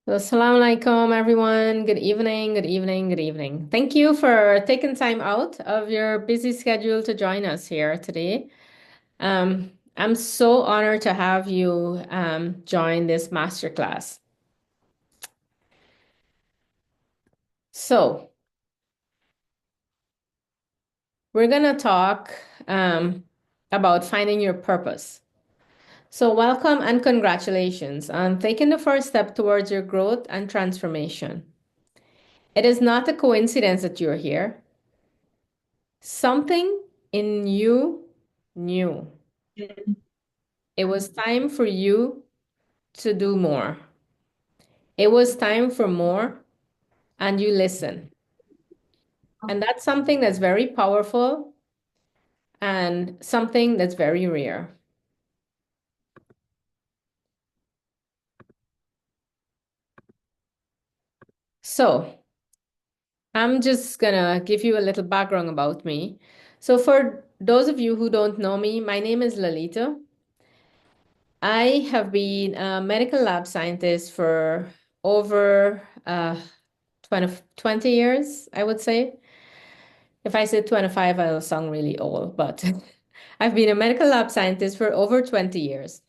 Assalamu alaikum, everyone. Good evening, good evening, good evening. Thank you for taking time out of your busy schedule to join us here today. I'm so honored to have you join this masterclass. So, we're going to talk um, about finding your purpose. So, welcome and congratulations on taking the first step towards your growth and transformation. It is not a coincidence that you're here. Something in you knew it was time for you to do more. It was time for more, and you listen. And that's something that's very powerful and something that's very rare. So, I'm just gonna give you a little background about me. So, for those of you who don't know me, my name is Lalita. I have been a medical lab scientist for over 20 years, I would say. If I say 25, I'll sound really old, but I've been a medical lab scientist for over 20 years.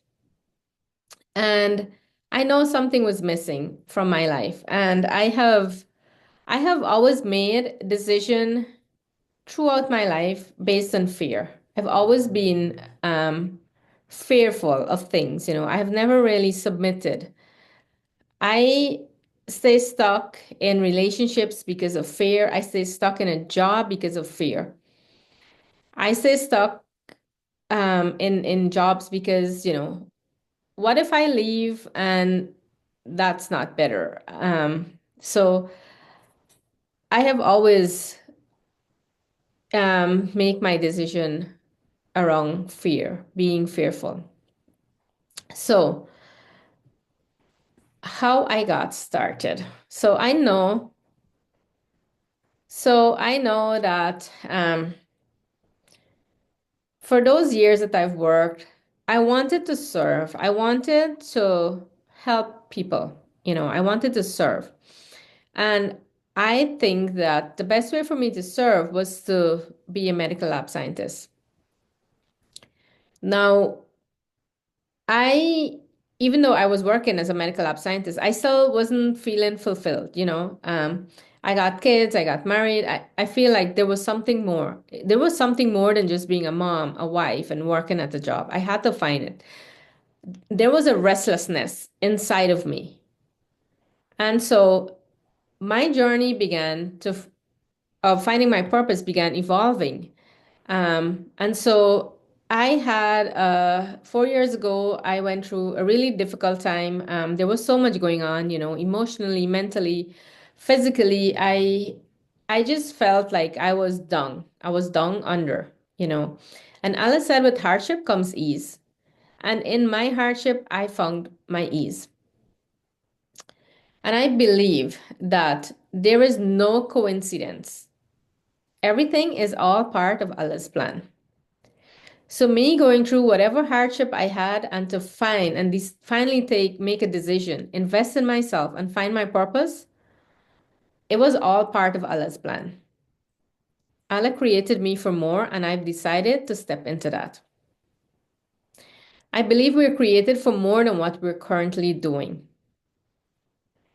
And I know something was missing from my life. And I have always made decision throughout my life based on fear. I've always been fearful of things, I have never really submitted. I stay stuck in relationships because of fear. I stay stuck in a job because of fear. I stay stuck in jobs because, what if I leave and that's not better? So I have always make my decision around fear, being fearful. So how I got started. So I know that for those years that I've worked, I wanted to serve. I wanted to help people. I wanted to serve. And I think that the best way for me to serve was to be a medical lab scientist. Now, I, even though I was working as a medical lab scientist, I still wasn't feeling fulfilled. I got kids, I got married. I feel like there was something more. There was something more than just being a mom, a wife, and working at the job. I had to find it. There was a restlessness inside of me. And so my journey of finding my purpose began evolving. And so I had 4 years ago, I went through a really difficult time. There was so much going on, emotionally, mentally, physically. I just felt like I was down. I was down under. And Alice said, with hardship comes ease. And in my hardship, I found my ease. And I believe that there is no coincidence. Everything is all part of Allah's plan. So me going through whatever hardship I had and to find and finally make a decision, invest in myself and find my purpose, it was all part of Allah's plan. Allah created me for more and I've decided to step into that. I believe we're created for more than what we're currently doing.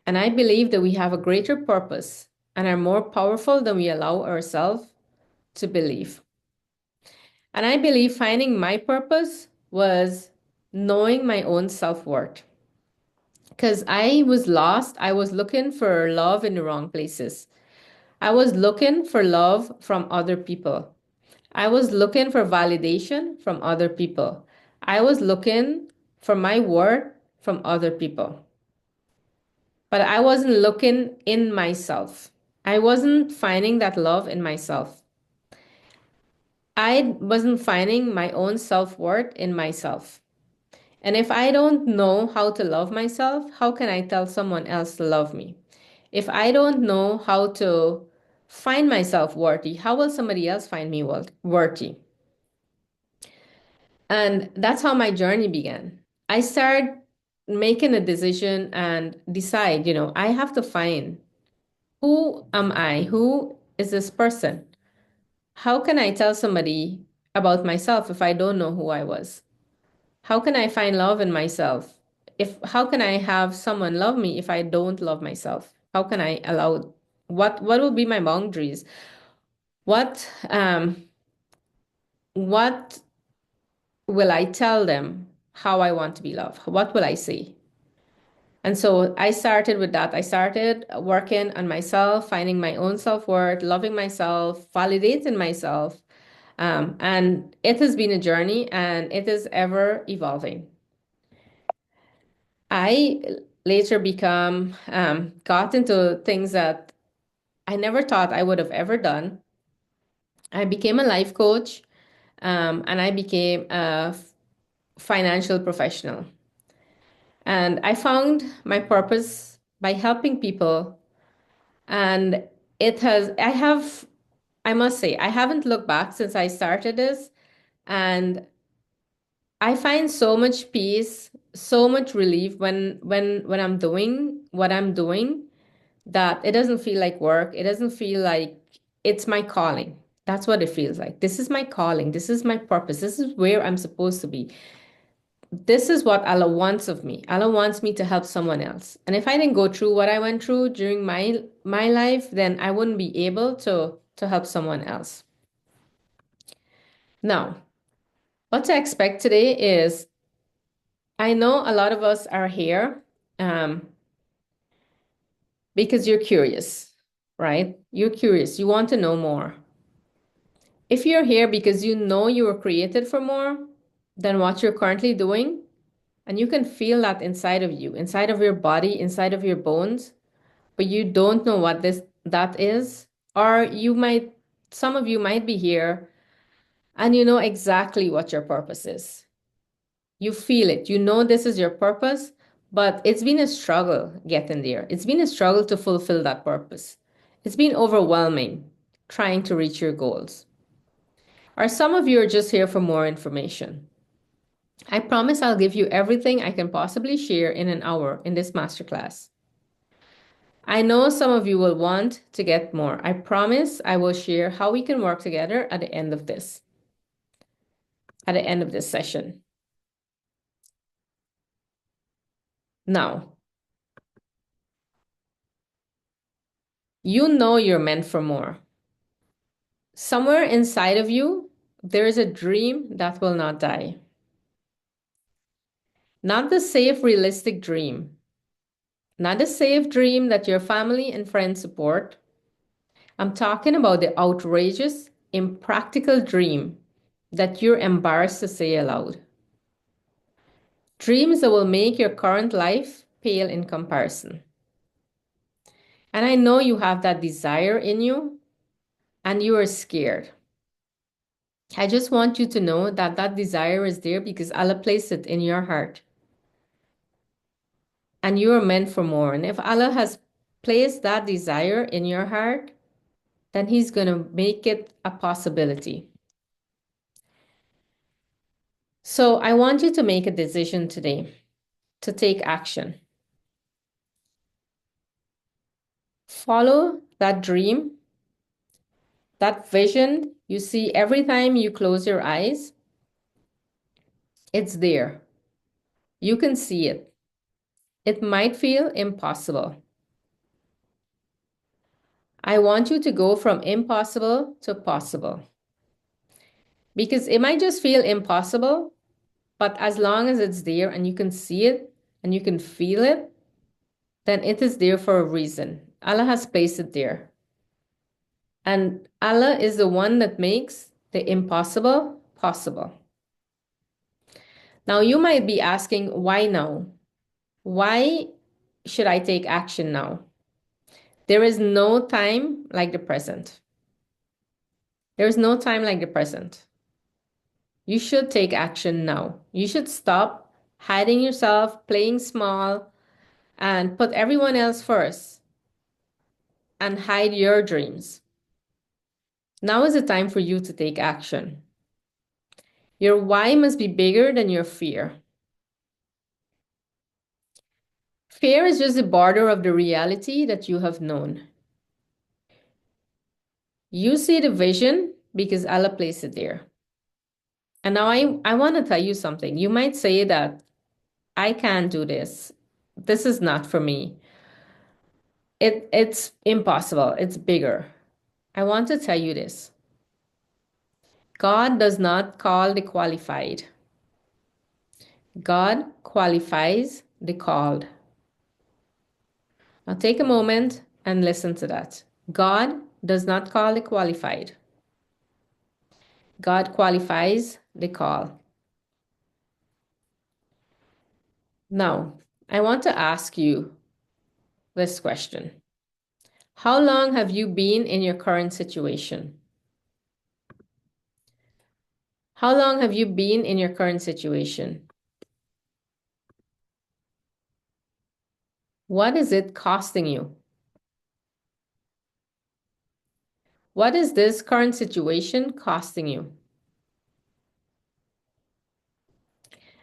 And I believe that we have a greater purpose and are more powerful than we allow ourselves to believe. And I believe finding my purpose was knowing my own self-worth. Because I was lost. I was looking for love in the wrong places. I was looking for love from other people. I was looking for validation from other people. I was looking for my worth from other people. But I wasn't looking in myself. I wasn't finding that love in myself. I wasn't finding my own self-worth in myself. And if I don't know how to love myself, how can I tell someone else to love me? If I don't know how to find myself worthy, how will somebody else find me worthy? And that's how my journey began. I started making a decision and decide, I have to find who am I? Who is this person? How can I tell somebody about myself if I don't know who I was? How can I find love in myself? How can I have someone love me if I don't love myself? How can I allow what will be my boundaries? What will I tell them how I want to be loved? What will I say? And so I started with that. I started working on myself, finding my own self-worth, loving myself, validating myself. And it has been a journey and it is ever evolving. I later got into things that I never thought I would have ever done. I became a life coach, and I became a financial professional. And I found my purpose by helping people. And I must say, I haven't looked back since I started this. And I find so much peace, so much relief when I'm doing what I'm doing that it doesn't feel like work. It doesn't feel like it's my calling. That's what it feels like. This is my calling. This is my purpose. This is where I'm supposed to be. This is what Allah wants of me. Allah wants me to help someone else. And if I didn't go through what I went through during my life, then I wouldn't be able to help someone else. Now, what to expect today is I know a lot of us are here um, because you're curious, right? You're curious. You want to know more. If you're here because you know you were created for more than what you're currently doing, and you can feel that inside of you, inside of your body, inside of your bones, but you don't know what this that is, or some of you might be here and you know exactly what your purpose is. You feel it. You know this is your purpose, but it's been a struggle getting there. It's been a struggle to fulfill that purpose. It's been overwhelming trying to reach your goals. Or some of you are just here for more information. I promise I'll give you everything I can possibly share in an hour in this masterclass. I know some of you will want to get more. I promise I will share how we can work together at the end of this session. Now, you know you're meant for more. Somewhere inside of you, there is a dream that will not die. Not the safe, realistic dream. Not the safe dream that your family and friends support. I'm talking about the outrageous, impractical dream that you're embarrassed to say aloud. Dreams that will make your current life pale in comparison. And I know you have that desire in you and you are scared. I just want you to know that that desire is there because Allah placed it in your heart. And you are meant for more. And if Allah has placed that desire in your heart, then He's going to make it a possibility. So I want you to make a decision today to take action. Follow that dream, that vision you see every time you close your eyes. It's there. You can see it. It might feel impossible. I want you to go from impossible to possible. Because it might just feel impossible, but as long as it's there and you can see it and you can feel it, then it is there for a reason. Allah has placed it there. And Allah is the one that makes the impossible possible. Now, you might be asking, why now? Why should I take action now? There is no time like the present. There is no time like the present. You should take action now. You should stop hiding yourself, playing small, and put everyone else first and hide your dreams. Now is the time for you to take action. Your why must be bigger than your fear. Fear is just the border of the reality that you have known. You see the vision because Allah placed it there. And now I want to tell you something. You might say that I can't do this. This is not for me. It's impossible. It's bigger. I want to tell you this. God does not call the qualified. God qualifies the called. Now take a moment and listen to that. God does not call the qualified. God qualifies the call. Now, I want to ask you this question. How long have you been in your current situation? How long have you been in your current situation? What is it costing you? What is this current situation costing you?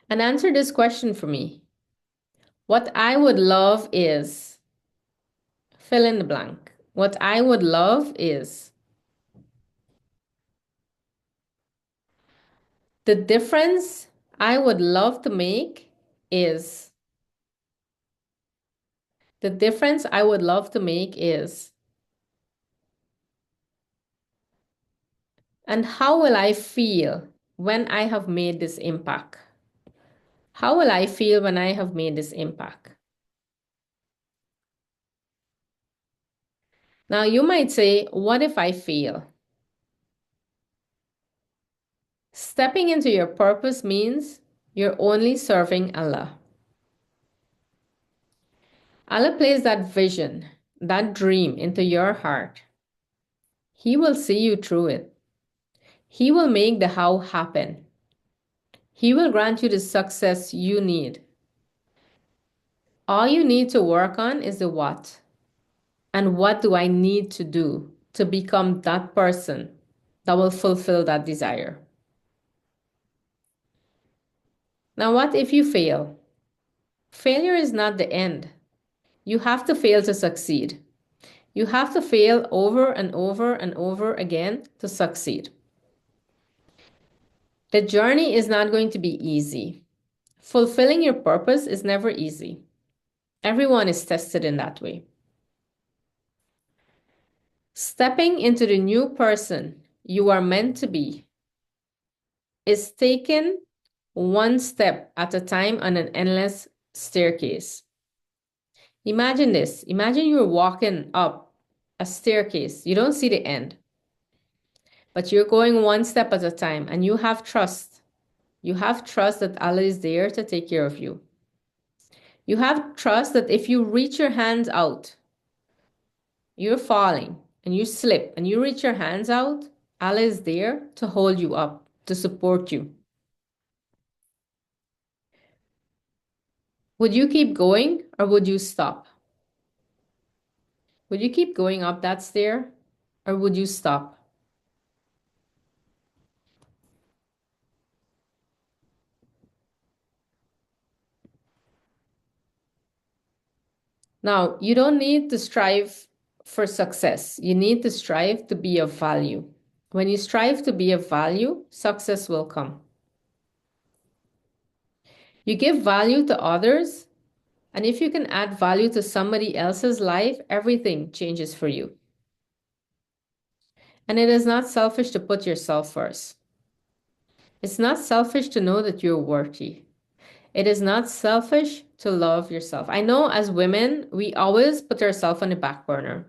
And answer this question for me. What I would love is fill in the blank. What I would love is the difference I would love to make is the difference I would love to make is. And how will I feel when I have made this impact? How will I feel when I have made this impact? Now, you might say, what if I fail? Stepping into your purpose means you're only serving Allah. Allah placed that vision, that dream into your heart. He will see you through it. He will make the how happen. He will grant you the success you need. All you need to work on is the what. And what do I need to do to become that person that will fulfill that desire? Now, what if you fail? Failure is not the end. You have to fail to succeed. You have to fail over and over and over again to succeed. The journey is not going to be easy. Fulfilling your purpose is never easy. Everyone is tested in that way. Stepping into the new person you are meant to be is taken one step at a time on an endless staircase. Imagine this. Imagine you're walking up a staircase. You don't see the end, but you're going one step at a time and you have trust. You have trust that Allah is there to take care of you. You have trust that if you reach your hands out, you're falling and you slip and you reach your hands out, Allah is there to hold you up, to support you. Would you keep going or would you stop? Would you keep going up that stair or would you stop? Now, you don't need to strive for success. You need to strive to be of value. When you strive to be of value, success will come. You give value to others, and if you can add value to somebody else's life, everything changes for you. And it is not selfish to put yourself first. It's not selfish to know that you're worthy. It is not selfish to love yourself. I know as women, we always put ourselves on the back burner.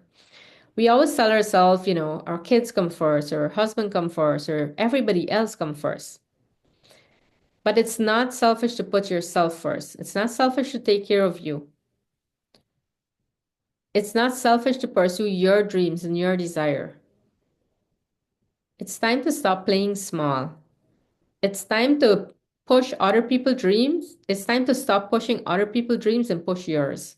We always tell ourselves, our kids come first, or our husband come first, or everybody else come first. But it's not selfish to put yourself first. It's not selfish to take care of you. It's not selfish to pursue your dreams and your desire. It's time to stop playing small. It's time to push other people's dreams. It's time to stop pushing other people's dreams and push yours.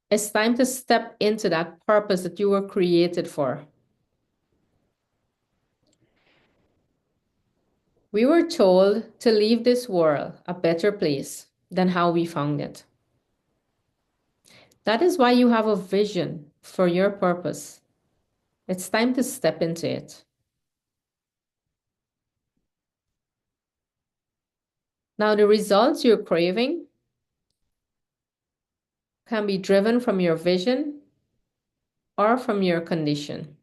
It's time to step into that purpose that you were created for. We were told to leave this world a better place. than how we found it. That is why you have a vision for your purpose. It's time to step into it. Now, the results you're craving can be driven from your vision or from your condition.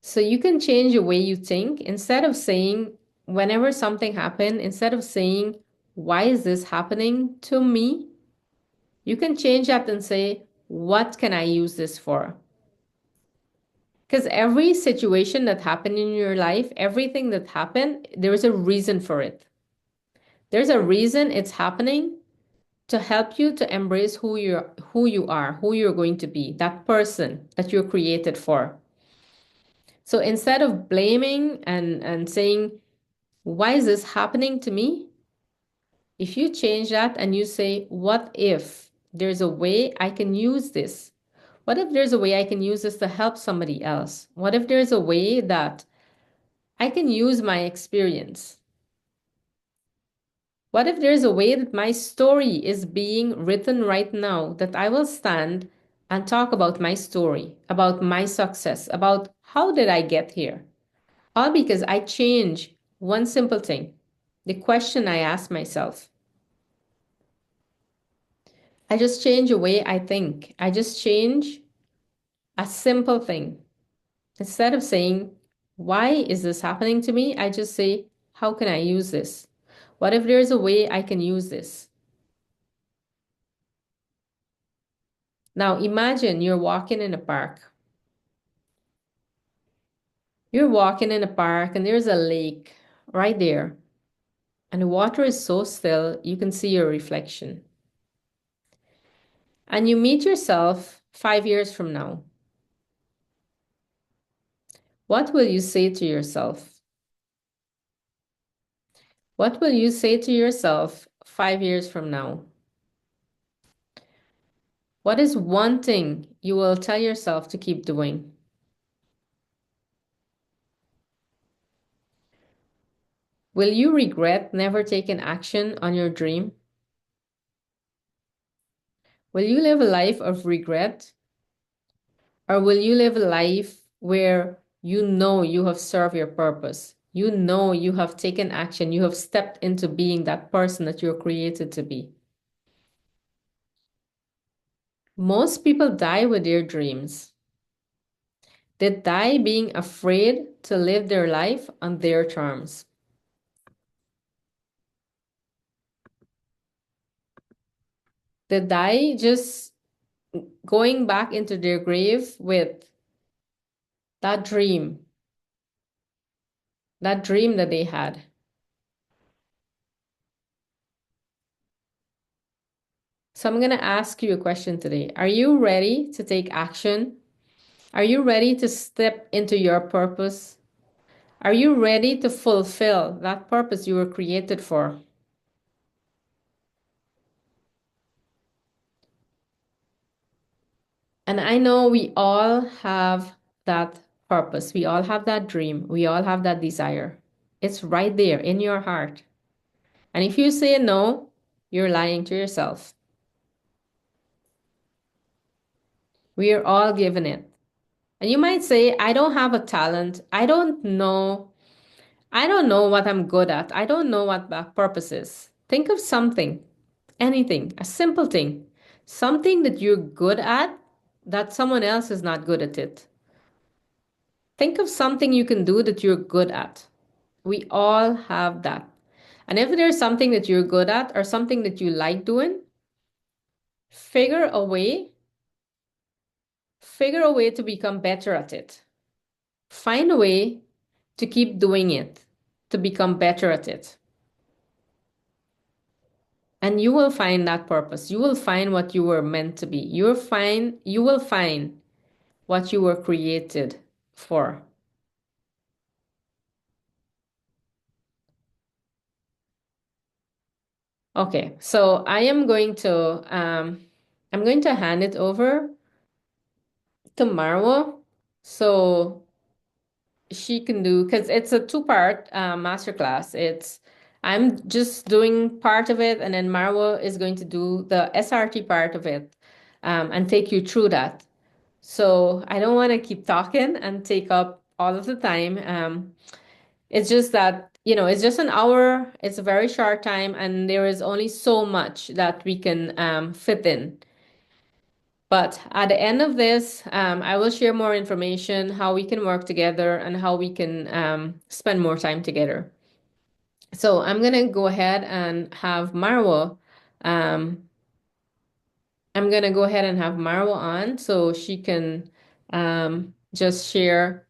So you can change the way you think. Instead of saying, whenever something happens, instead of saying, why is this happening to me? You can change that and say, what can I use this for? Because every situation that happened in your life, everything that happened, there is a reason for it. There's a reason it's happening to help you to embrace who you're going to be, that person that you're created for. So instead of blaming and saying, why is this happening to me? If you change that and you say, what if there's a way I can use this? What if there's a way I can use this to help somebody else? What if there's a way that I can use my experience? What if there's a way that my story is being written right now, that I will stand and talk about my story, about my success, about how did I get here? All because I change one simple thing, the question I ask myself. I just change the way I think. I just change a simple thing. Instead of saying, why is this happening to me? I just say, how can I use this? What if there's a way I can use this? Now imagine you're walking in a park. You're walking in a park and there's a lake right there. And the water is so still, you can see your reflection. And you meet yourself 5 years from now. What will you say to yourself? What will you say to yourself 5 years from now? What is one thing you will tell yourself to keep doing? Will you regret never taking action on your dream? Will you live a life of regret? Or will you live a life where you know you have served your purpose? You know you have taken action. You have stepped into being that person that you're created to be. Most people die with their dreams. They die being afraid to live their life on their terms. They die just going back into their grave with that dream that they had. So I'm going to ask you a question today. Are you ready to take action? Are you ready to step into your purpose? Are you ready to fulfill that purpose you were created for? And I know we all have that purpose. We all have that dream. We all have that desire. It's right there in your heart. And if you say no, you're lying to yourself. We are all given it. And you might say, I don't have a talent. I don't know. I don't know what I'm good at. I don't know what that purpose is. Think of something, anything, a simple thing, something that you're good at that someone else is not good at it. Think of something you can do that you're good at. We all have that. And if there's something that you're good at or something that you like doing, figure a way, figure a way to become better at it. Find a way to keep doing it, to become better at it. And you will find that purpose. You will find what you were meant to be. You will find what you were created for. Okay, so I'm going to hand it over to Marwa so she can do, because it's a two-part masterclass. It's I'm just doing part of it, and then Marwa is going to do the SRT part of it, and take you through that. So I don't want to keep talking and take up all of the time. It's just that, it's just an hour. It's a very short time, and there is only so much that we can fit in. But at the end of this, I will share more information, how we can work together and how we can spend more time together. So I'm gonna go ahead and have Marwa. Um, I'm gonna go ahead and have Marwa on so she can just share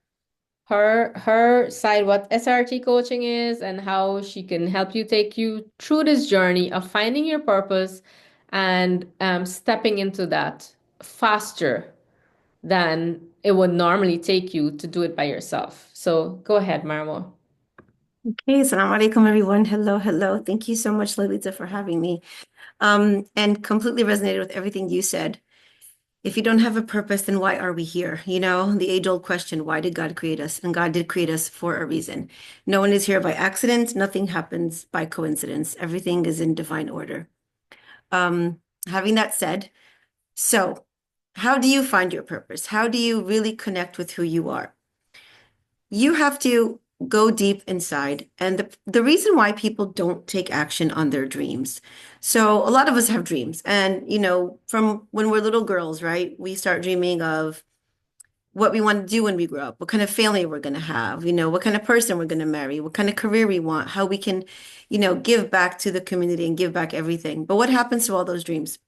her side, what SRT coaching is, and how she can help you take you through this journey of finding your purpose and stepping into that faster than it would normally take you to do it by yourself. So go ahead, Marwa. Hey, assalamu alaikum, everyone. Hello, hello. Thank you so much, Lolita, for having me. And completely resonated with everything you said. If you don't have a purpose, then why are we here? You know, the age-old question, why did God create us? And God did create us for a reason. No one is here by accident. Nothing happens by coincidence. Everything is in divine order. Having that said, so how do you find your purpose? How do you really connect with who you are? You have to go deep inside. And the reason why people don't take action on their dreams. So a lot of us have dreams. And, from when we're little girls, right? We start dreaming of what we want to do when we grow up, what kind of family we're going to have, what kind of person we're going to marry, what kind of career we want, how we can, give back to the community and give back everything. But what happens to all those dreams?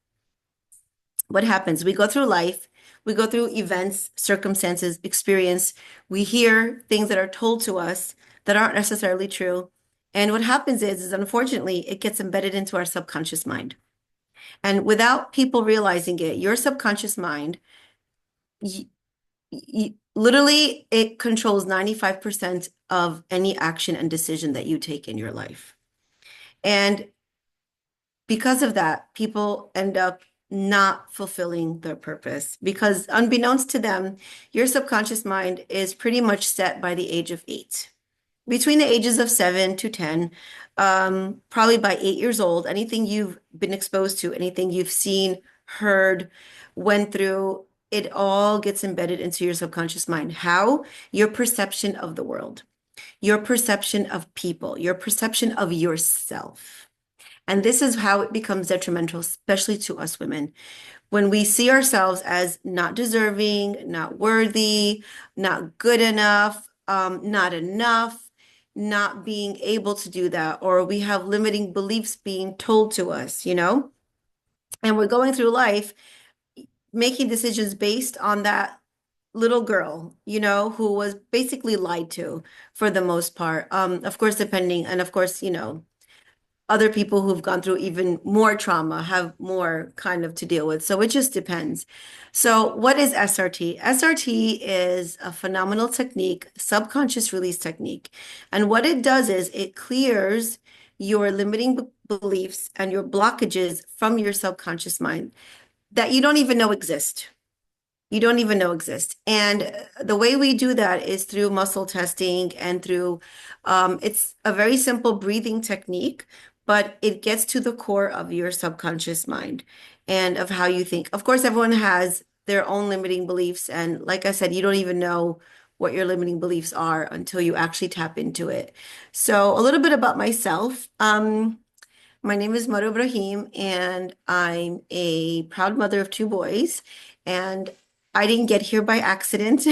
What happens? We go through life, we go through events, circumstances, experience. We hear things that are told to us that aren't necessarily true. And what happens is unfortunately, it gets embedded into our subconscious mind. And without people realizing it, your subconscious mind, literally, it controls 95% of any action and decision that you take in your life. And because of that, people end up not fulfilling their purpose because, unbeknownst to them, your subconscious mind is pretty much set by the age of 8. Between the ages of 7 to 10, probably by 8 years old, anything you've been exposed to, anything you've seen, heard, went through, it all gets embedded into your subconscious mind. How? Your perception of the world, your perception of people, your perception of yourself. And this is how it becomes detrimental, especially to us women. When we see ourselves as not deserving, not worthy, not good enough, not enough, not being able to do that, or we have limiting beliefs being told to us, and we're going through life making decisions based on that little girl, who was basically lied to for the most part. Of course, depending, and of course, other people who've gone through even more trauma have more kind of to deal with. So it just depends. So what is SRT? SRT is a phenomenal technique, subconscious release technique. And what it does is it clears your limiting beliefs and your blockages from your subconscious mind that you don't even know exist. You don't even know exist. And the way we do that is through muscle testing and through, it's a very simple breathing technique, but it gets to the core of your subconscious mind and of how you think. Of course, everyone has their own limiting beliefs. And like I said, you don't even know what your limiting beliefs are until you actually tap into it. So a little bit about myself. My name is Maru Ibrahim, and I'm a proud mother of 2 boys. And I didn't get here by accident.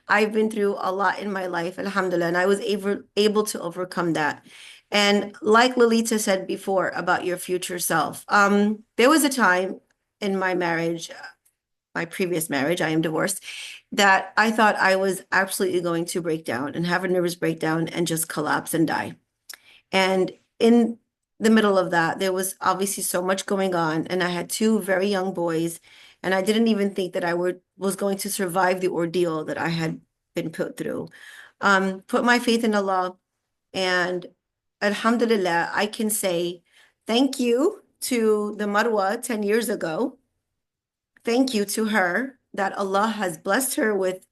I've been through a lot in my life, alhamdulillah, and I was able to overcome that. And like Lolita said before about your future self, there was a time in my marriage, my previous marriage, I am divorced, that I thought I was absolutely going to break down and have a nervous breakdown and just collapse and die. And in the middle of that, there was obviously so much going on, and I had 2 very young boys, and I didn't even think that was going to survive the ordeal that I had been put through. Put my faith in Allah, and Alhamdulillah, I can say thank you to the Marwa 10 years ago. Thank you to her that Allah has blessed her with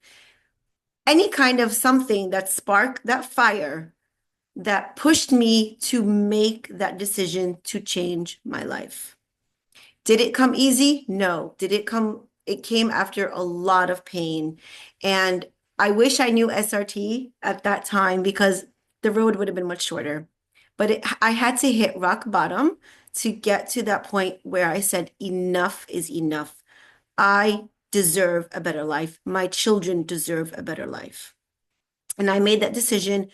any kind of something that sparked that fire that pushed me to make that decision to change my life. Did it come easy? No. It came after a lot of pain. And I wish I knew SRT at that time because the road would have been much shorter. But I had to hit rock bottom to get to that point where I said, enough is enough. I deserve a better life. My children deserve a better life. And I made that decision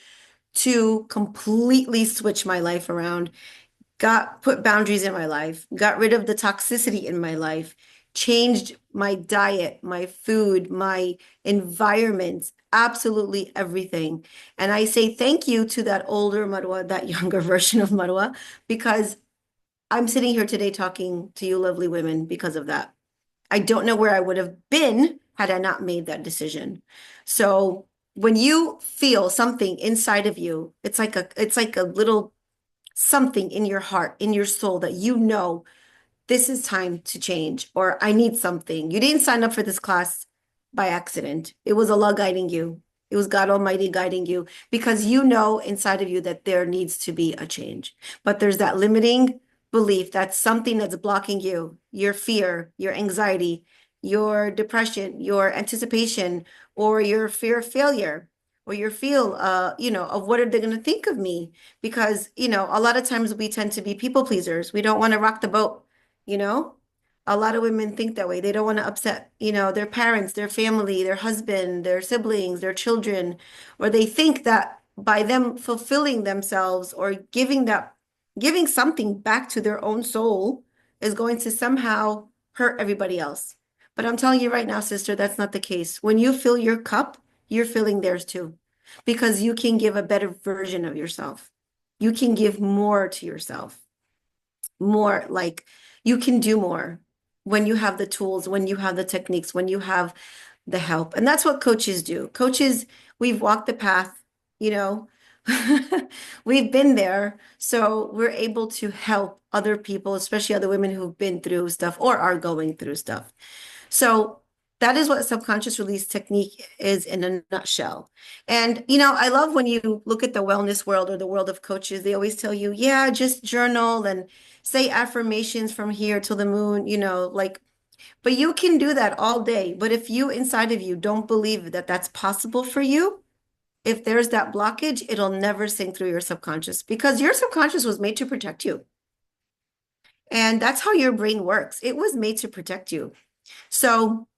to completely switch my life around, got put boundaries in my life, got rid of the toxicity in my life, changed my diet, my food, my environment, absolutely everything. And I say thank you to that older Marwa, that younger version of Marwa, because I'm sitting here today talking to you lovely women because of that. I don't know where I would have been had I not made that decision. So when you feel something inside of you, it's like a little something in your heart, in your soul that you know this is time to change, or I need something. You didn't sign up for this class by accident. It was Allah guiding you. It was God Almighty guiding you because you know inside of you that there needs to be a change. But there's that limiting belief that's something that's blocking you, your fear, your anxiety, your depression, your anticipation, or your fear of failure, or your feel, of what are they going to think of me? Because, a lot of times we tend to be people pleasers. We don't want to rock the boat, you know? A lot of women think that way. They don't want to upset, their parents, their family, their husband, their siblings, their children, or they think that by them fulfilling themselves or giving something back to their own soul is going to somehow hurt everybody else. But I'm telling you right now, sister, that's not the case. When you fill your cup, you're filling theirs too, because you can give a better version of yourself. You can give more to yourself, more like you can do more when you have the tools, when you have the techniques, when you have the help. And that's what coaches do. Coaches, we've walked the path, you know, we've been there. So we're able to help other people, especially other women who've been through stuff or are going through stuff. So that is what subconscious release technique is in a nutshell. And, I love when you look at the wellness world or the world of coaches, they always tell you, yeah, just journal and say affirmations from here till the moon, but you can do that all day. But if you inside of you don't believe that that's possible for you, if there's that blockage, it'll never sink through your subconscious because your subconscious was made to protect you. And that's how your brain works. It was made to protect you. So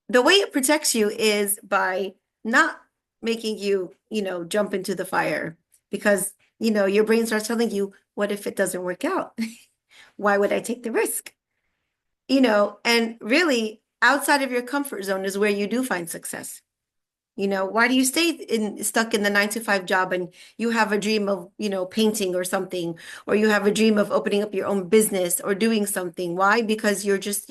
the way it protects you is by not making you, jump into the fire because, your brain starts telling you, what if it doesn't work out? Why would I take the risk? And really outside of your comfort zone is where you do find success. Why do you stay stuck in the 9 to 5 job and you have a dream of, painting or something, or you have a dream of opening up your own business or doing something? Why? Because you're just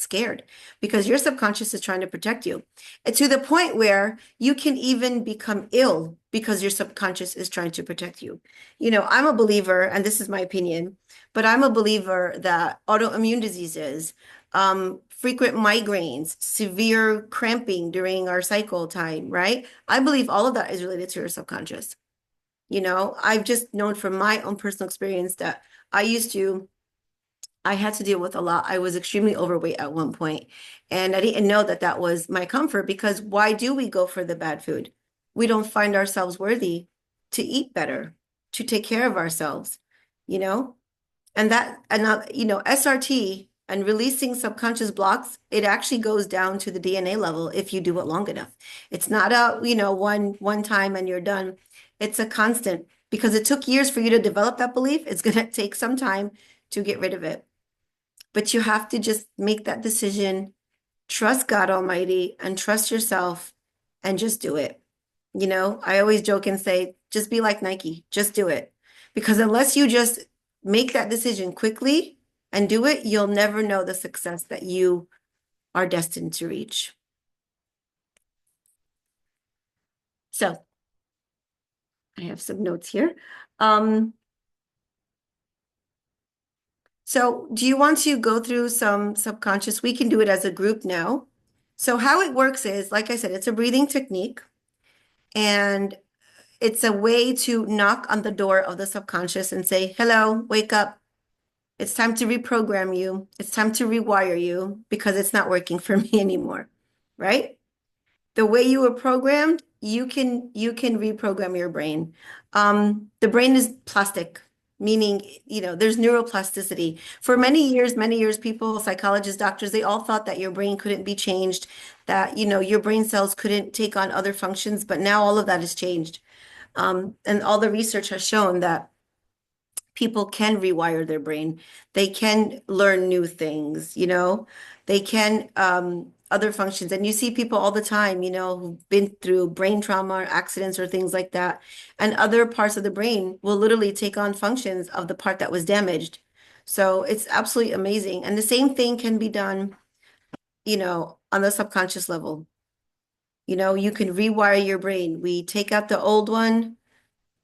scared because your subconscious is trying to protect you. And to the point where you can even become ill because your subconscious is trying to protect you. I'm a believer, and this is my opinion, but I'm a believer that autoimmune diseases, frequent migraines, severe cramping during our cycle time, right? I believe all of that is related to your subconscious. I've just known from my own personal experience that I had to deal with a lot. I was extremely overweight at one point, and I didn't know that that was my comfort because why do we go for the bad food? We don't find ourselves worthy to eat better, to take care of ourselves, you know? SRT and releasing subconscious blocks, it actually goes down to the DNA level if you do it long enough. It's not a, one time and you're done. It's a constant because it took years for you to develop that belief. It's going to take some time to get rid of it. But you have to just make that decision, trust God Almighty and trust yourself and just do it. I always joke and say, just be like Nike, just do it. Because unless you just make that decision quickly and do it, you'll never know the success that you are destined to reach. So I have some notes here. So do you want to go through some subconscious? We can do it as a group now. So how it works is, like I said, it's a breathing technique. And it's a way to knock on the door of the subconscious and say, hello, wake up. It's time to reprogram you. It's time to rewire you because it's not working for me anymore. Right? The way you were programmed, you can reprogram your brain. The brain is plastic, meaning, there's neuroplasticity. For many years, people, psychologists, doctors, they all thought that your brain couldn't be changed, that, your brain cells couldn't take on other functions, but now all of that has changed. And all the research has shown that people can rewire their brain. They can learn new things, they can other functions. And you see people all the time, who've been through brain trauma or accidents or things like that. And other parts of the brain will literally take on functions of the part that was damaged. So it's absolutely amazing. And the same thing can be done, on the subconscious level. You can rewire your brain. We take out the old one,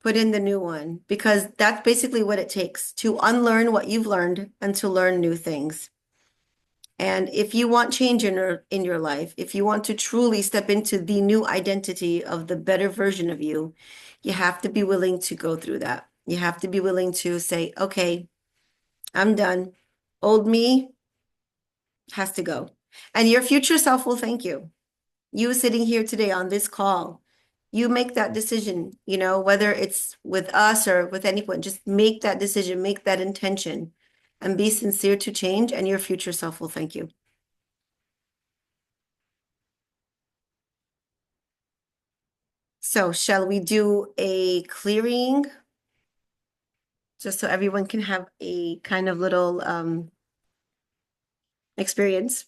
put in the new one, because that's basically what it takes to unlearn what you've learned and to learn new things. And if you want change in your life, if you want to truly step into the new identity of the better version of you, you have to be willing to go through that. You have to be willing to say, okay, I'm done. Old me has to go. And your future self will thank you. You sitting here today on this call, you make that decision, whether it's with us or with anyone, just make that decision, make that intention, and be sincere to change, and your future self will thank you. So, shall we do a clearing just so everyone can have a kind of little experience?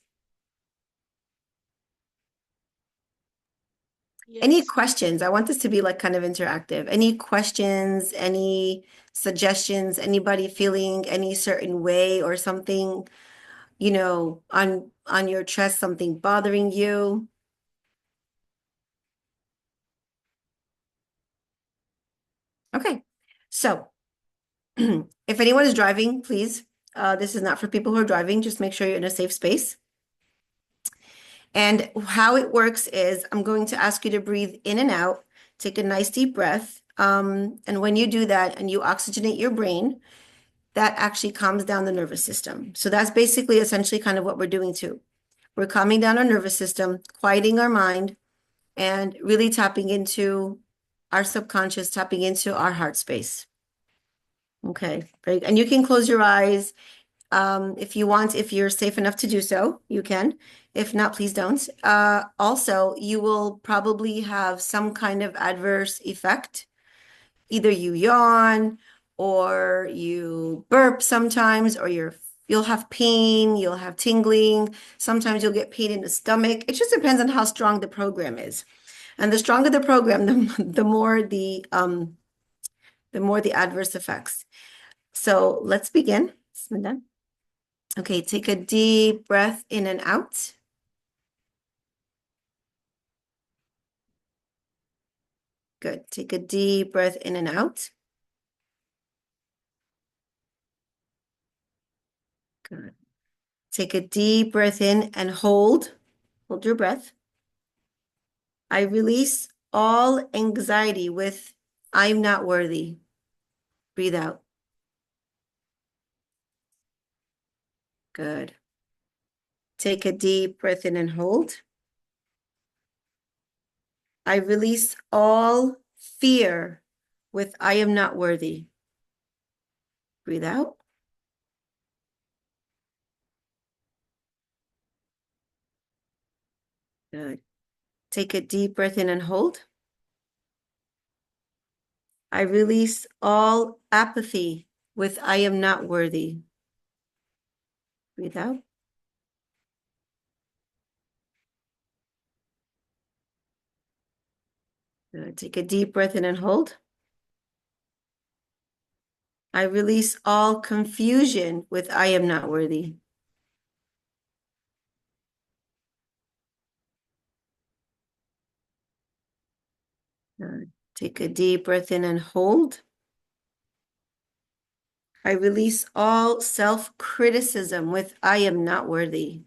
Any Yes. questions? I want this to be like kind of interactive. Any questions, any suggestions, anybody feeling any certain way or something, on your chest, something bothering you? Okay. So, if anyone is driving, please, this is not for people who are driving. Just make sure you're in a safe space. And how it works is I'm going to ask you to breathe in and out, take a nice deep breath. And when you do that and you oxygenate your brain, that actually calms down the nervous system. So that's basically essentially kind of what we're doing too. We're calming down our nervous system, quieting our mind, and really tapping into our subconscious, tapping into our heart space. Okay, great. And you can close your eyes if you want, if you're safe enough to do so, you can. If not, please don't. Also, you will probably have some kind of adverse effect. Either you yawn or you burp sometimes, or you'll have pain, you'll have tingling. Sometimes you'll get pain in the stomach. It just depends on how strong the program is. And the stronger the program, the more the adverse effects. So let's begin. Bismillah. Okay, take a deep breath in and out. Good. Take a deep breath in and out. Good. Take a deep breath in and hold. Hold your breath. I release all anxiety with I'm not worthy. Breathe out. Good. Take a deep breath in and hold. I release all fear with I am not worthy. Breathe out. Good. Take a deep breath in and hold. I release all apathy with I am not worthy. Breathe out. Good. Take a deep breath in and hold. I release all confusion with I am not worthy. Good. Take a deep breath in and hold. I release all self-criticism with I am not worthy.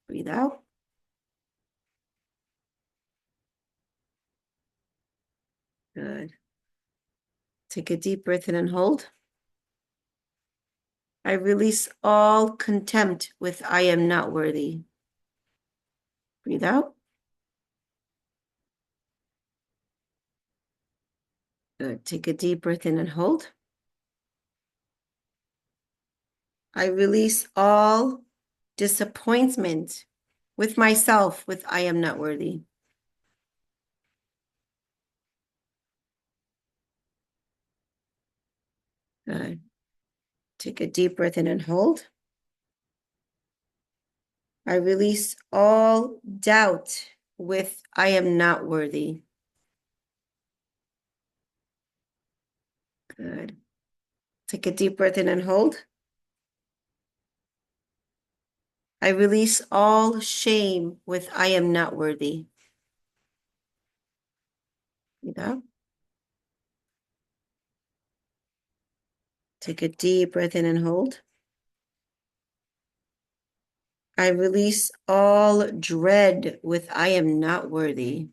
Breathe out. Good. Take a deep breath in and hold. I release all contempt with I am not worthy. Breathe out. Good. Take a deep breath in and hold. I release all disappointment with myself with I am not worthy. Good. Take a deep breath in and hold. I release all doubt with I am not worthy. Good. Take a deep breath in and hold. I release all shame with I am not worthy. Breathe out. Take a deep breath in and hold. I release all dread with I am not worthy.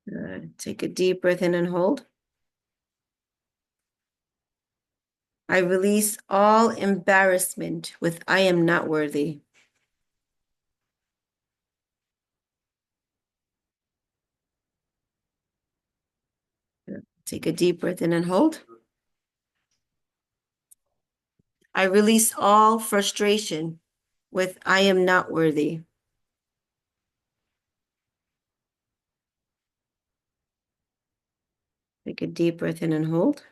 Good. Take a deep breath in and hold. I release all embarrassment with I am not worthy. Good. Take a deep breath in and hold. I release all frustration with I am not worthy. Take a deep breath in and hold.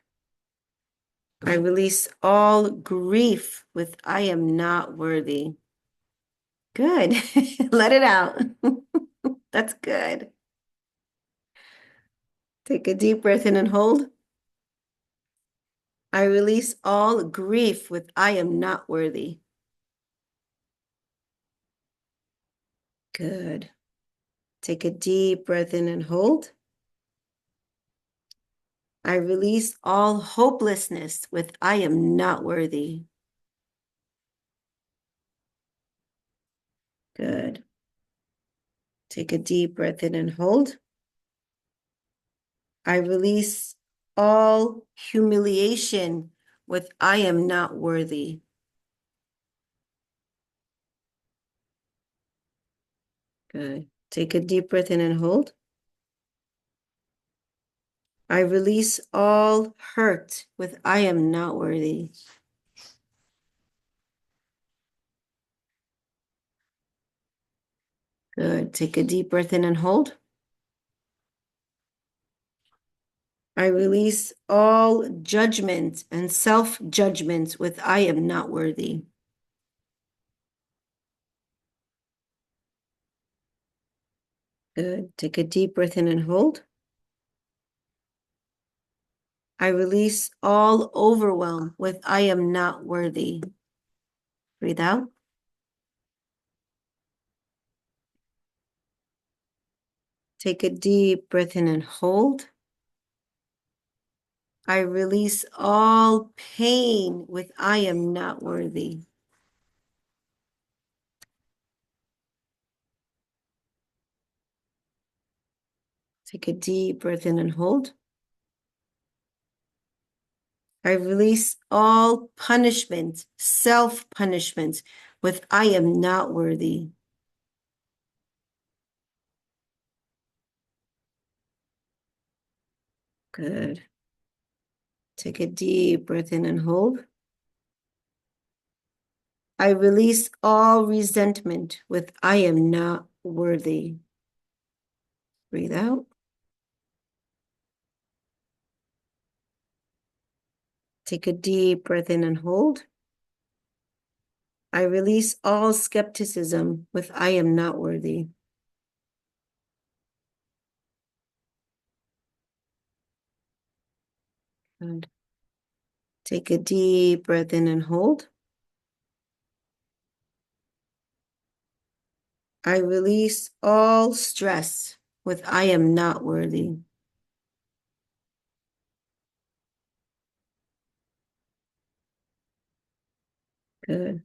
I release all grief with I am not worthy. Good. Let it out. That's good. Take a deep breath in and hold. I release all grief with I am not worthy. Good. Take a deep breath in and hold. I release all hopelessness with I am not worthy. Good. Take a deep breath in and hold. I release all humiliation with I am not worthy. Good. Take a deep breath in and hold. I release all hurt with I am not worthy. Good. Take a deep breath in and hold. I release all judgment and self-judgment with I am not worthy. Good. Take a deep breath in and hold. I release all overwhelm with I am not worthy. Breathe out. Take a deep breath in and hold. I release all pain with I am not worthy. Take a deep breath in and hold. I release all punishment, self-punishment with I am not worthy. Good. Take a deep breath in and hold. I release all resentment with I am not worthy. Breathe out. Take a deep breath in and hold. I release all skepticism with I am not worthy. Good. Take a deep breath in and hold. I release all stress with I am not worthy. Good.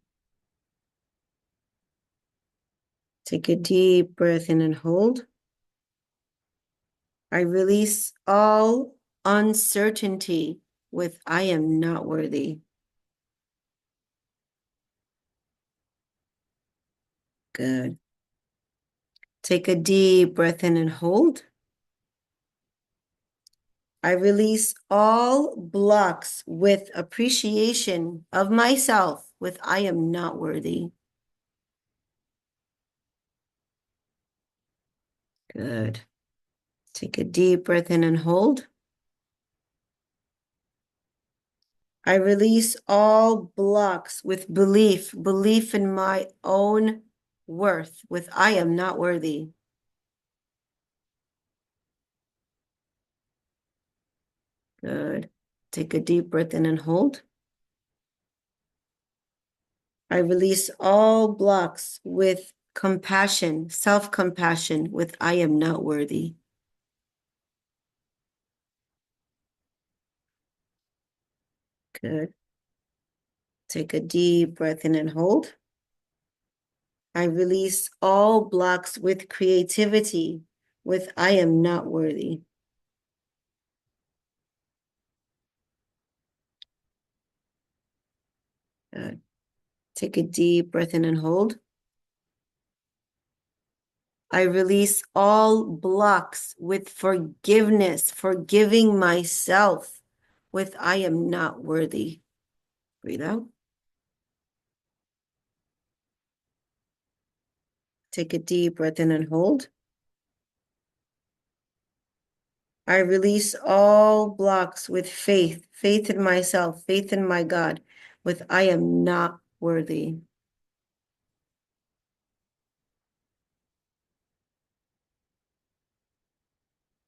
Take a deep breath in and hold. I release all uncertainty with I am not worthy. Good. Take a deep breath in and hold. I release all blocks with appreciation of myself with I am not worthy. Good. Take a deep breath in and hold. I release all blocks with belief in my own worth with I am not worthy. Good. Take a deep breath in and hold. I release all blocks with compassion, self-compassion with I am not worthy. Good. Take a deep breath in and hold. I release all blocks with creativity with I am not worthy. Good. Take a deep breath in and hold. I release all blocks with forgiveness, forgiving myself with I am not worthy. Breathe out. Take a deep breath in and hold. I release all blocks with faith in myself, faith in my God, with I am not worthy.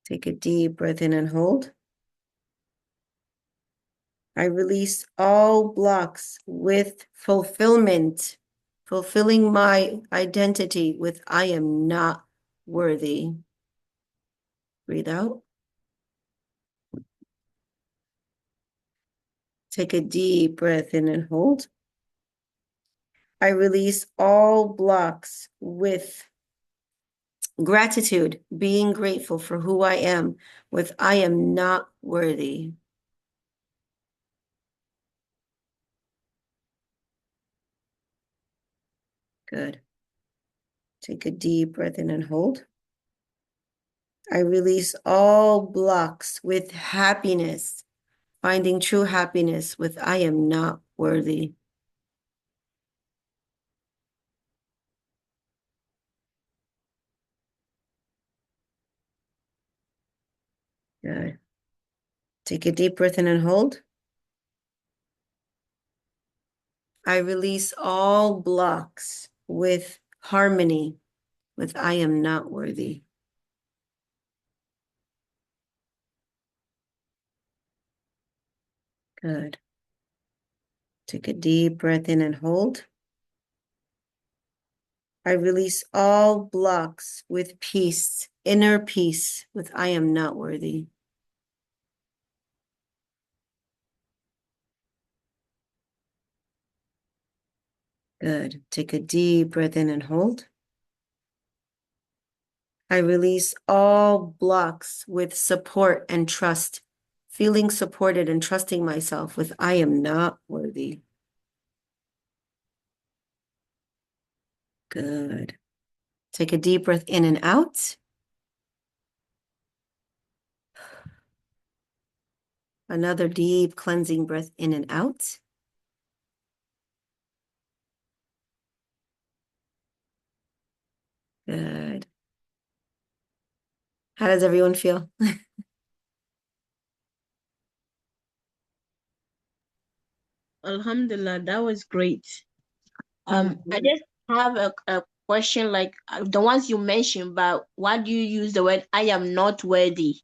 Take a deep breath in and hold. I release all blocks with fulfillment, fulfilling my identity with I am not worthy. Breathe out. Take a deep breath in and hold. I release all blocks with gratitude, being grateful for who I am with I am not worthy. Good. Take a deep breath in and hold. I release all blocks with happiness, finding true happiness with I am not worthy. Good. Take a deep breath in and hold. I release all blocks with harmony with I am not worthy. Good. Take a deep breath in and hold. I release all blocks with peace, inner peace with I am not worthy. Good. Take a deep breath in and hold. I release all blocks with support and trust, feeling supported and trusting myself with I am not worthy. Good. Take a deep breath in and out. Another deep cleansing breath in and out. Good. How does everyone feel? Alhamdulillah, that was great. I Mhm. just have a question like the ones you mentioned, but why do you use the word I am not worthy?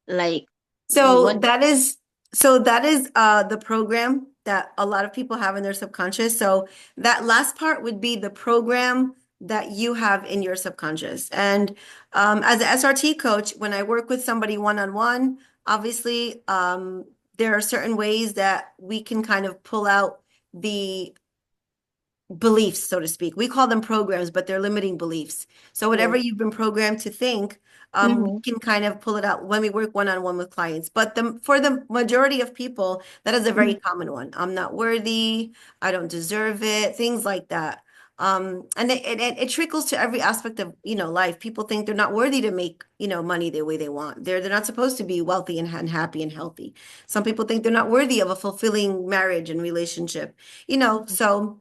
Like So what? that is the program that a lot of people have in their subconscious. So that last part would be the program that you have in your subconscious. And as an SRT coach, when I work with somebody one-on-one, obviously there are certain ways that we can kind of pull out the beliefs, so to speak. We call them programs, but they're limiting beliefs. So whatever Oh. you've been programmed to think, we Mm-hmm. can kind of pull it out when we work one-on-one with clients. But for the majority of people, that is a very common one. I'm not worthy, I don't deserve it, things like that. And it trickles to every aspect of, life. People think they're not worthy to make, money the way they want. They're not supposed to be wealthy and happy and healthy. Some people think they're not worthy of a fulfilling marriage and relationship, so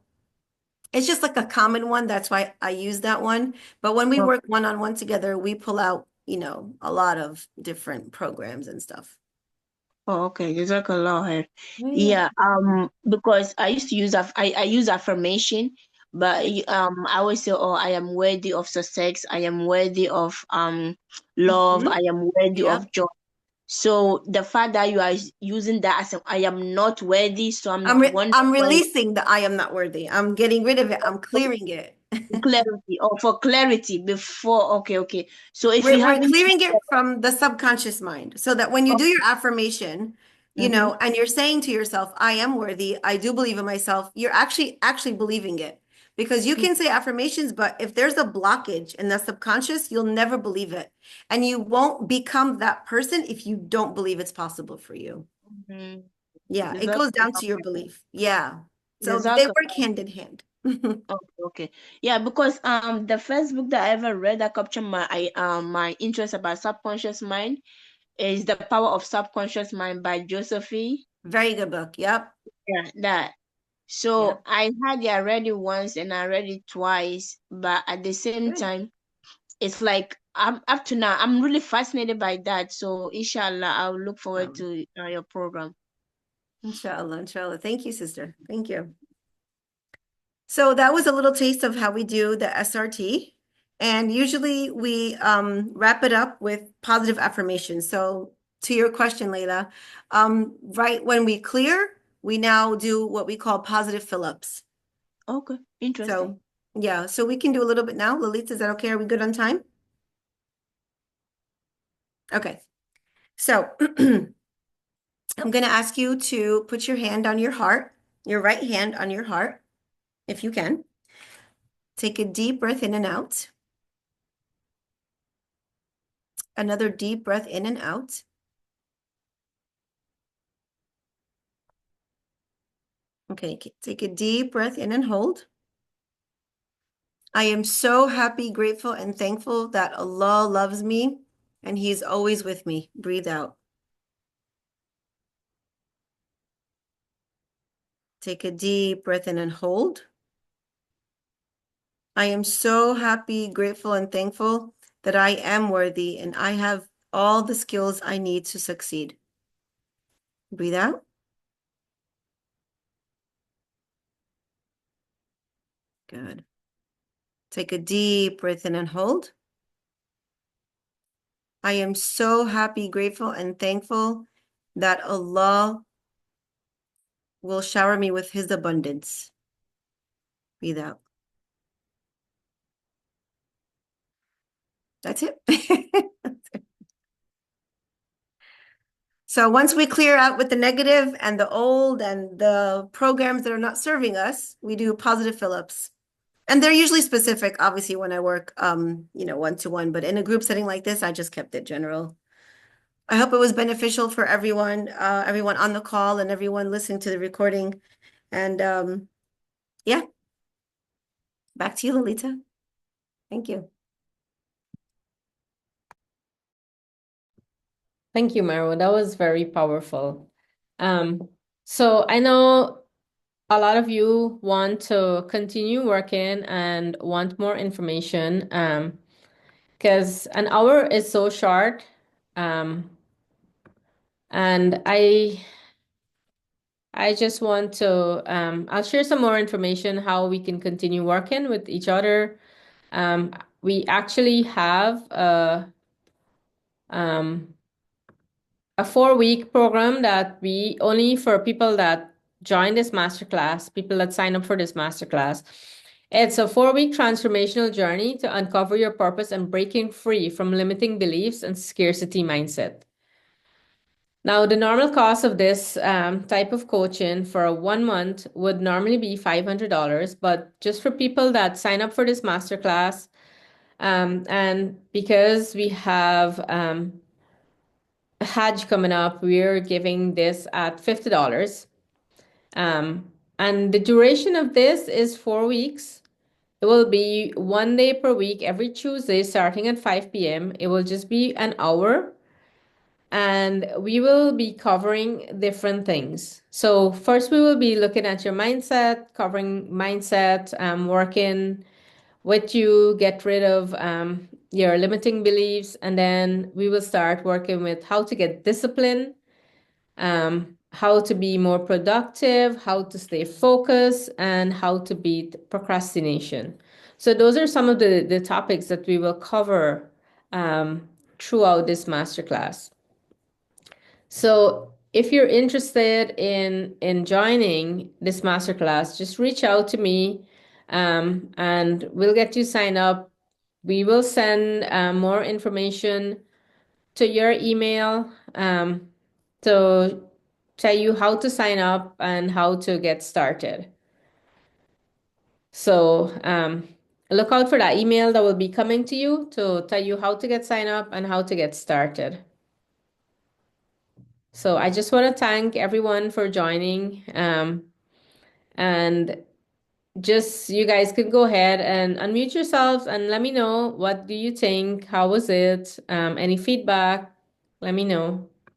it's just like a common one. That's why I use that one. But when we Oh, work one-on-one together, we pull out, a lot of different programs and stuff. okay. Jazakallah. Yeah. Yeah, because I used to use I use affirmation, but I always say, oh, I am worthy of success, I am worthy of love, Mhm. I am worthy Yep. of joy. So the fact that you are using that as I am not worthy, so I'm wondering I'm why. releasing the I am not worthy. I'm getting rid of it. I'm clearing it. Clarity, or for clarity before. Okay, okay. So if you We're haven't. clearing it from the subconscious mind so that when you do your affirmation, Mm-hmm. and you're saying to yourself, I am worthy, I do believe in myself, you're actually believing it. Because you can say affirmations, but if there's a blockage in the subconscious, you'll never believe it. And you won't become that person if you don't believe it's possible for you. Mm-hmm. Yeah, it goes down Jazakallah. to your belief. Yeah. So they Jazakallah. work hand in hand. Okay, okay. Yeah, because the first book that I ever read that captured my interest about subconscious mind is The Power of Subconscious Mind by Josephine. Very good book. Yep. Yeah, that. Yep. So I read it once and I read it twice, but at the same Good. time, it's like I'm up to now. I'm really fascinated by that. So inshallah, I'll look forward to your program. Inshallah, inshallah. Thank you, sister. Thank you. So that was a little taste of how we do the SRT. And usually we wrap it up with positive affirmations. So to your question, Layla, right when we clear, we now do what we call positive fill-ups. Okay, interesting. So yeah, so we can do a little bit now. Lalitza, is that okay? Are we good on time? Okay. So I'm going to ask you to put your hand on your heart, your right hand on your heart, if you can. Take a deep breath in and out. Another deep breath in and out. Okay, take a deep breath in and hold. I am so happy, grateful, and thankful that Allah loves me and He's always with me. Breathe out. Take a deep breath in and hold. I am so happy, grateful, and thankful that I am worthy and I have all the skills I need to succeed. Breathe out. Good. Take a deep breath in and hold. I am so happy, grateful, and thankful that Allah will shower me with His abundance. Breathe out. That's it. So once we clear out with the negative and the old and the programs that are not serving us, we do positive fill-ups. And they're usually specific, obviously, when I work, one-to-one, but in a group setting like this, I just kept it general. I hope it was beneficial for everyone on the call and everyone listening to the recording. And yeah, back to you, Lolita. Thank you. Thank you, Maro. That was very powerful. Um, so I know a lot of you want to continue working and want more information, because an hour is so short. Um, and I just want to I'll share some more information how we can continue working with each other. We actually have um, a 4-week program that we only for people that join this masterclass, people that sign up for this masterclass. It's a 4-week transformational journey to uncover your purpose and breaking free from limiting beliefs and scarcity mindset. Now, the normal cost of this type of coaching for a 1 month would normally be $500, but just for people that sign up for this masterclass, and because we have a Hajj coming up, we're giving this at $50. And the duration of this is 4 weeks. It will be 1 day per week, every Tuesday, starting at 5 p.m. It will just be an hour, and we will be covering different things. So first, we will be looking at your mindset, covering mindset, working with you, get rid of your limiting beliefs, and then we will start working with how to get discipline, how to be more productive, how to stay focused, and how to beat procrastination. So those are some of the topics that we will cover throughout this masterclass. So if you're interested in joining this masterclass, just reach out to me, and we'll get you signed up. We will send more information to your email, to tell you how to sign up and how to get started. So look out for that email that will be coming to you to tell you how to get signed up and how to get started. So I just want to thank everyone for joining. And just you guys can go ahead and unmute yourselves and let me know, what do you think? How was it? Any feedback? Let me know.